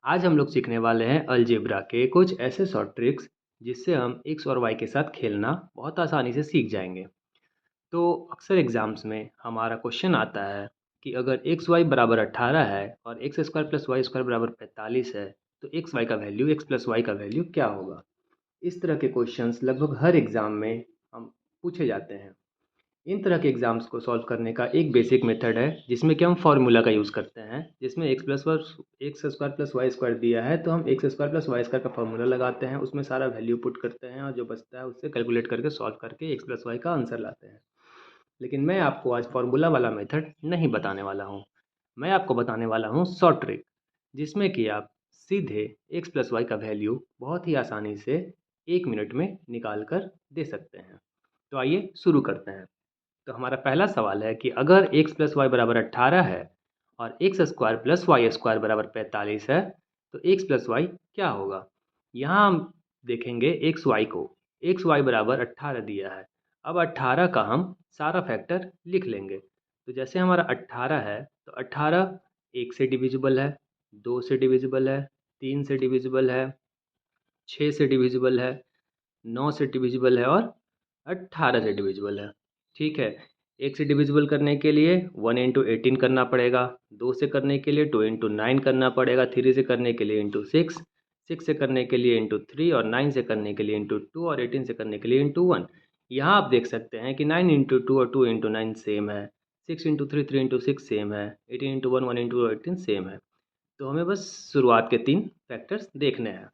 आज हम लोग सीखने वाले हैं अलजेब्रा के कुछ ऐसे शॉर्ट ट्रिक्स जिससे हम एक्स और वाई के साथ खेलना बहुत आसानी से सीख जाएंगे। तो अक्सर एग्जाम्स में हमारा क्वेश्चन आता है कि अगर एक्स वाई बराबर 18 है और X square plus Y square बराबर 45 है तो एक्स वाई का वैल्यू एक्स प्लस वाई का वैल्यू क्या होगा। इस तरह के क्वेश्चंस लगभग हर एग्ज़ाम में हम पूछे जाते हैं। इन तरह के एग्ज़ाम्स को सॉल्व करने का एक बेसिक मेथड है जिसमें कि हम फार्मूला का यूज़ करते हैं। जिसमें X square plus Y square दिया है तो हम X square plus Y square का फार्मूला लगाते हैं, उसमें सारा वैल्यू पुट करते हैं और जो बचता है उससे कैलकुलेट करके सॉल्व करके एक्स प्लस वाई का आंसर लाते हैं। लेकिन मैं आपको आज फार्मूला वाला मेथड नहीं बताने वाला हूँ। मैं आपको बताने वाला हूँ शॉर्ट ट्रिक, जिसमें कि आप सीधे एक्स प्लस वाई का वैल्यू बहुत ही आसानी से 1 मिनट में निकाल कर दे सकते हैं। तो आइए शुरू करते हैं। तो हमारा पहला सवाल है कि अगर एक्स प्लस वाई बराबर 18 है और X square plus Y square बराबर 45 है तो एक्स प्लस वाई क्या होगा। यहाँ हम देखेंगे एक्स वाई बराबर 18 दिया है। अब 18 का हम सारा फैक्टर लिख लेंगे। तो जैसे हमारा 18 है तो 18 1 से डिविजिबल है, 2 से डिविजिबल है, 3 से डिविजिबल है, 6 से डिविजिबल है, 9 से डिविजिबल है और 18 से डिविजिबल है। ठीक है। एक से डिविजिबल करने के लिए 1 इंटू 18 करना पड़ेगा, 2 से करने के लिए 2 इंटू 9 करना पड़ेगा, 3 से करने के लिए इंटू 6, 6 से करने के लिए इंटू 3 और 9 से करने के लिए इंटू 2 और 18 से करने के लिए इंटू 1। यहाँ आप देख सकते हैं कि 9 इंटू 2 और 2 इंटू 9 सेम है, 6 इंटू 3 3 इंटू 6 सेम है, 18 इंटू 1 1 इंटू 18 सेम है। तो हमें बस शुरुआत के 3 फैक्टर्स देखने हैं।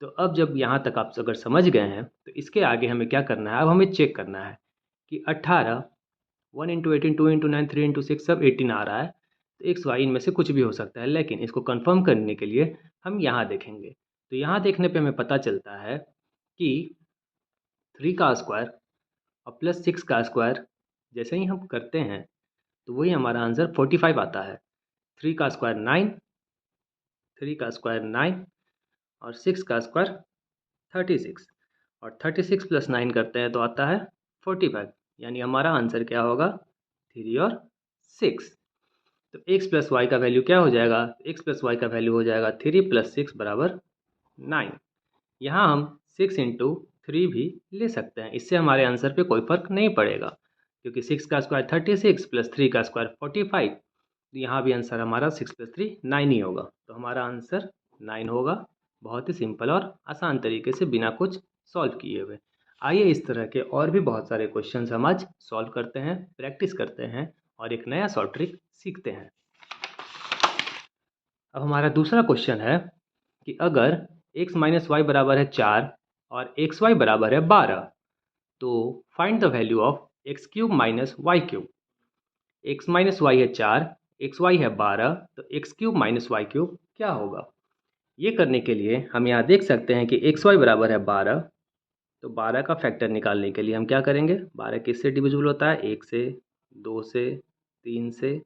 तो अब जब यहाँ तक आप अगर समझ गए हैं तो इसके आगे हमें क्या करना है, अब हमें चेक करना है कि 18 1 इंटू 18 2 इंटू 9 3 इंटू 6 सब 18 आ रहा है। तो एक्स वाई इनमें से कुछ भी हो सकता है, लेकिन इसको कंफर्म करने के लिए हम यहाँ देखेंगे। तो यहाँ देखने पे हमें पता चलता है कि 3 का स्क्वायर और प्लस 6 का स्क्वायर जैसे ही हम करते हैं तो वही हमारा आंसर 45 आता है। 3 का स्क्वायर 9, 3 का स्क्वायर 9 और 6 का स्क्वायर 36 और 36 प्लस 9 करते हैं तो आता है 45। यानी हमारा आंसर क्या होगा, 3 और 6। तो x प्लस वाई का वैल्यू क्या हो जाएगा, x प्लस वाई का वैल्यू हो जाएगा 3 प्लस 6 बराबर 9। यहाँ हम 6 इंटू 3 भी ले सकते हैं, इससे हमारे आंसर पे कोई फ़र्क नहीं पड़ेगा क्योंकि 6 का स्क्वायर 36 प्लस 3 का स्क्वायर 45। तो यहाँ भी आंसर हमारा 6 प्लस 3 9 ही होगा। तो हमारा आंसर 9 होगा। बहुत ही सिंपल और आसान तरीके से बिना कुछ सॉल्व किए हुए। आइए इस तरह के और भी बहुत सारे क्वेश्चंस हम आज सॉल्व करते हैं, प्रैक्टिस करते हैं और एक नया शॉर्ट ट्रिक सीखते हैं। अब हमारा दूसरा क्वेश्चन है कि अगर x माइनस वाई बराबर है 4 और एक्स वाई बराबर है 12 तो find the value of X cube minus Y cube. X minus Y है 4, एक्स वाई है 12, तो X cube minus Y cube क्या होगा। ये करने के लिए हम यहाँ देख सकते हैं कि एक्स वाई बराबर है 12। तो 12 का फैक्टर निकालने के लिए हम क्या करेंगे, 12 किससे डिविजिबल होता है, 1 से, 2 से, 3 से,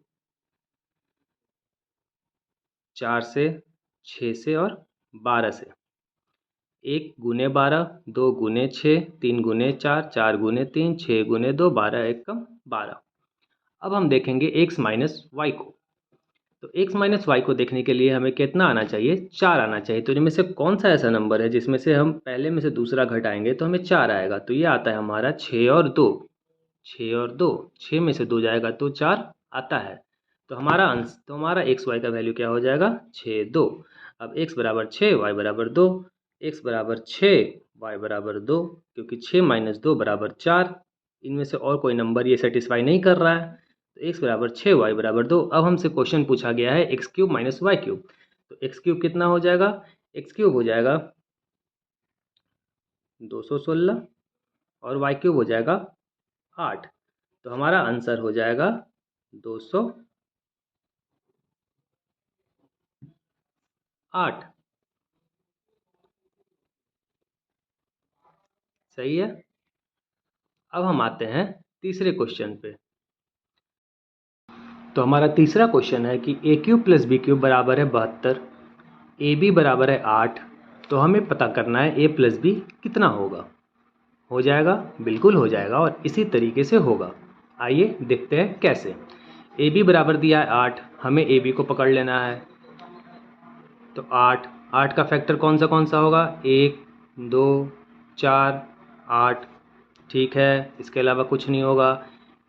4 से, 6 से और 12 से। 1 गुने 12, 2 गुने 6, 3 गुने 4, 4 गुने 3, 6 गुने 2, 12 एक कम 12। अब हम देखेंगे एक्स माइनस वाई को। तो एक्स माइनस वाई को देखने के लिए हमें कितना आना चाहिए, 4 आना चाहिए। तो इनमें से कौन सा ऐसा नंबर है जिसमें से हम पहले में से दूसरा घटाएंगे तो हमें 4 आएगा। तो ये आता है हमारा 6 और 2, 6 और 2, 6 में से 2 जाएगा तो 4 आता है। तो हमारा एक्स वाई का वैल्यू क्या हो जाएगा, 6 2। अब एक्स बराबर 6 वाई बराबर 2, एक्स बराबर 6 वाई बराबर 2, क्योंकि 6 माइनस 2 बराबर 4। इनमें से और कोई नंबर ये सेटिस्फाई नहीं कर रहा है। तो एक्स बराबर 6 वाई बराबर 2। अब हमसे क्वेश्चन पूछा गया है X cube minus Y cube. तो एक्स क्यूब कितना हो जाएगा, एक्स क्यूब हो जाएगा 216 और वाई क्यूब हो जाएगा 8। तो हमारा आंसर हो जाएगा 208। सही है। अब हम आते हैं तीसरे क्वेश्चन पे। तो हमारा तीसरा क्वेश्चन है कि ए क्यूब प्लस बी क्यूब बराबर है 72, ए बी बराबर है 8। तो हमें पता करना है ए प्लस बी कितना होगा। हो जाएगा, बिल्कुल हो जाएगा और इसी तरीके से होगा। आइए देखते हैं कैसे। ए बी बराबर दिया है 8, हमें ए बी को पकड़ लेना है। तो 8, 8 का फैक्टर कौन सा होगा? 1, 2, 4, 8। ठीक है, इसके अलावा कुछ नहीं होगा।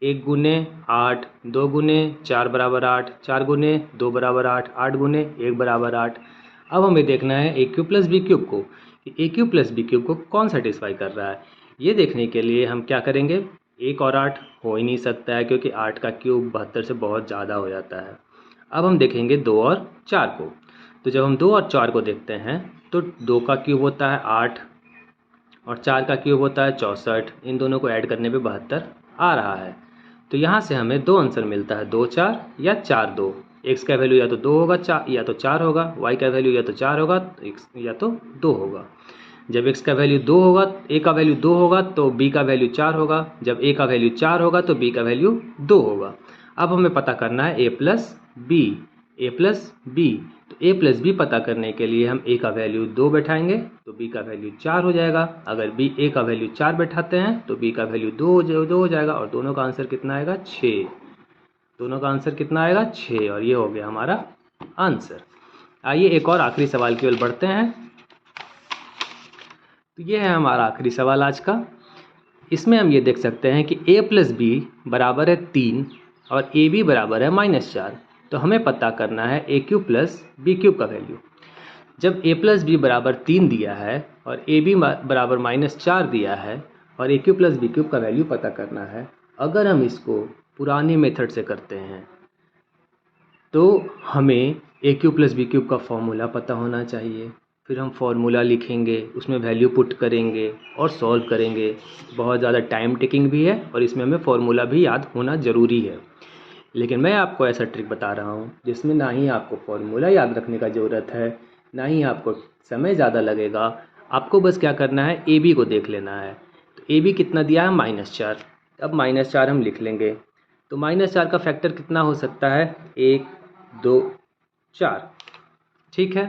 1 गुने 8, 2 गुने 4 बराबर 8, 4 गुने 2 बराबर 8, 8 गुने 1 बराबर 8। अब हमें देखना है ए क्यूब प्लस बी क्यूब को, कि ए क्यूब प्लस बी क्यूब को कौन सेटिस्फाई कर रहा है। ये देखने के लिए हम क्या करेंगे, 1 और 8 हो ही नहीं सकता है, क्योंकि 8 का क्यूब 72 से बहुत ज़्यादा हो जाता है। अब हम देखेंगे 2 और 4 को। तो जब हम 2 और 4 को देखते हैं तो 2 का क्यूब होता है 8 और 4 का क्यूब होता है 64। इन दोनों को ऐड करने पे 72 आ रहा है। तो यहाँ से हमें 2 आंसर मिलता है, 2 4 या 4 2। x का वैल्यू या तो 2 होगा या तो 4 होगा, y का वैल्यू या तो 4 होगा या तो 2 होगा। जब x का वैल्यू 2 होगा, a का वैल्यू 2 होगा तो b का वैल्यू 4 होगा। जब a का वैल्यू 4 होगा तो b का वैल्यू 2 होगा। अब हमें पता करना है a प्लस बी। तो a प्लस बी पता करने के लिए हम a का वैल्यू 2 बैठाएंगे तो b का वैल्यू 4 हो जाएगा। अगर a का वैल्यू 4 बैठाते हैं तो b का वैल्यू 2 हो जाएगा और दोनों का आंसर कितना आएगा? 6। दोनों का आंसर कितना आएगा? 6। और ये हो गया हमारा आंसर। आइए एक और आखिरी सवाल की ओर बढ़ते हैं। तो ये है हमारा आखिरी सवाल आज का। इसमें हम ये देख सकते हैं कि a प्लस बी बराबर है 3 और ए बी बराबर है -4। तो हमें पता करना है ए क्यूब प्लस बी क्यूब का वैल्यू। जब a प्लस बी बराबर 3 दिया है और ए बी बराबर -4 दिया है और ए क्यूब प्लस बी क्यूब का वैल्यू पता करना है, अगर हम इसको पुराने मेथड से करते हैं तो हमें ए क्यूब प्लस बी क्यूब का फॉर्मूला पता होना चाहिए। फिर हम फॉर्मूला लिखेंगे, उसमें वैल्यू पुट करेंगे और सॉल्व करेंगे। बहुत ज़्यादा टाइम टेकिंग भी है और इसमें हमें फॉर्मूला भी याद होना ज़रूरी है। लेकिन मैं आपको ऐसा ट्रिक बता रहा हूँ जिसमें ना ही आपको फॉर्मूला याद रखने का ज़रूरत है, ना ही आपको समय ज़्यादा लगेगा। आपको बस क्या करना है, ए बी को देख लेना है। तो ए बी कितना दिया है? -4। अब -4 हम लिख लेंगे। तो -4 का फैक्टर कितना हो सकता है? 1 2 4। ठीक है,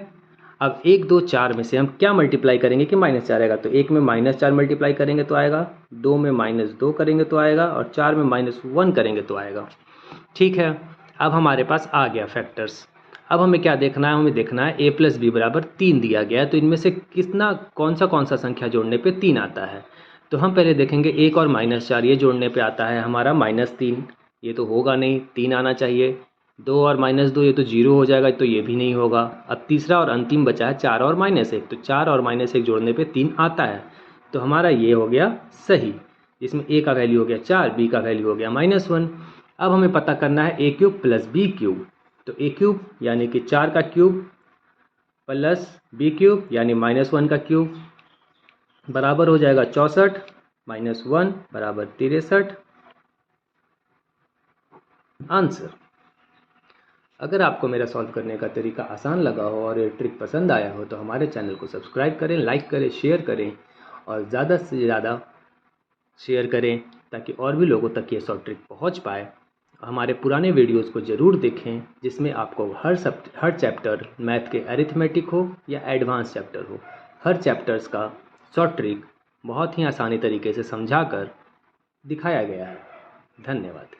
अब 1 2 4 में से हम क्या मल्टीप्लाई करेंगे कि -4 आएगा? तो 1 में -4 मल्टीप्लाई करेंगे तो आएगा, 2 में -2 करेंगे तो आएगा और 4 में -1 करेंगे तो आएगा। ठीक है, अब हमारे पास आ गया फैक्टर्स। अब हमें क्या देखना है? हमें देखना है a प्लस बी बराबर 3 दिया गया है, तो इनमें से कितना कौन सा संख्या जोड़ने पे 3 आता है। तो हम पहले देखेंगे 1 और -4 ये जोड़ने पे आता है हमारा -3। ये तो होगा नहीं, 3 आना चाहिए। 2 और -2 ये तो 0 हो जाएगा, तो ये भी नहीं होगा। अब तीसरा और अंतिम बचा है 4 और -1। तो 4 और -1 जोड़ने पे 3 आता है, तो हमारा ये हो गया सही। इसमें a का वैल्यू हो गया 4, b का वैल्यू हो गया -1। अब हमें पता करना है ए क्यूब प्लस बी क्यूब। तो ए क्यूब यानी कि 4 का क्यूब प्लस बी क्यूब यानी -1 का क्यूब बराबर हो जाएगा 64, -1 बराबर 63। आंसर। अगर आपको मेरा सॉल्व करने का तरीका आसान लगा हो और ये ट्रिक पसंद आया हो तो हमारे चैनल को सब्सक्राइब करें, लाइक करें, शेयर करें और ज़्यादा से ज़्यादा शेयर करें ताकि और भी लोगों तक ये शॉर्ट ट्रिक पहुंच पाए। हमारे पुराने वीडियोस को ज़रूर देखें जिसमें आपको हर चैप्टर मैथ के अरिथमेटिक हो या एडवांस चैप्टर हो, हर चैप्टर्स का शॉर्ट ट्रिक बहुत ही आसानी तरीके से समझा कर दिखाया गया है। धन्यवाद।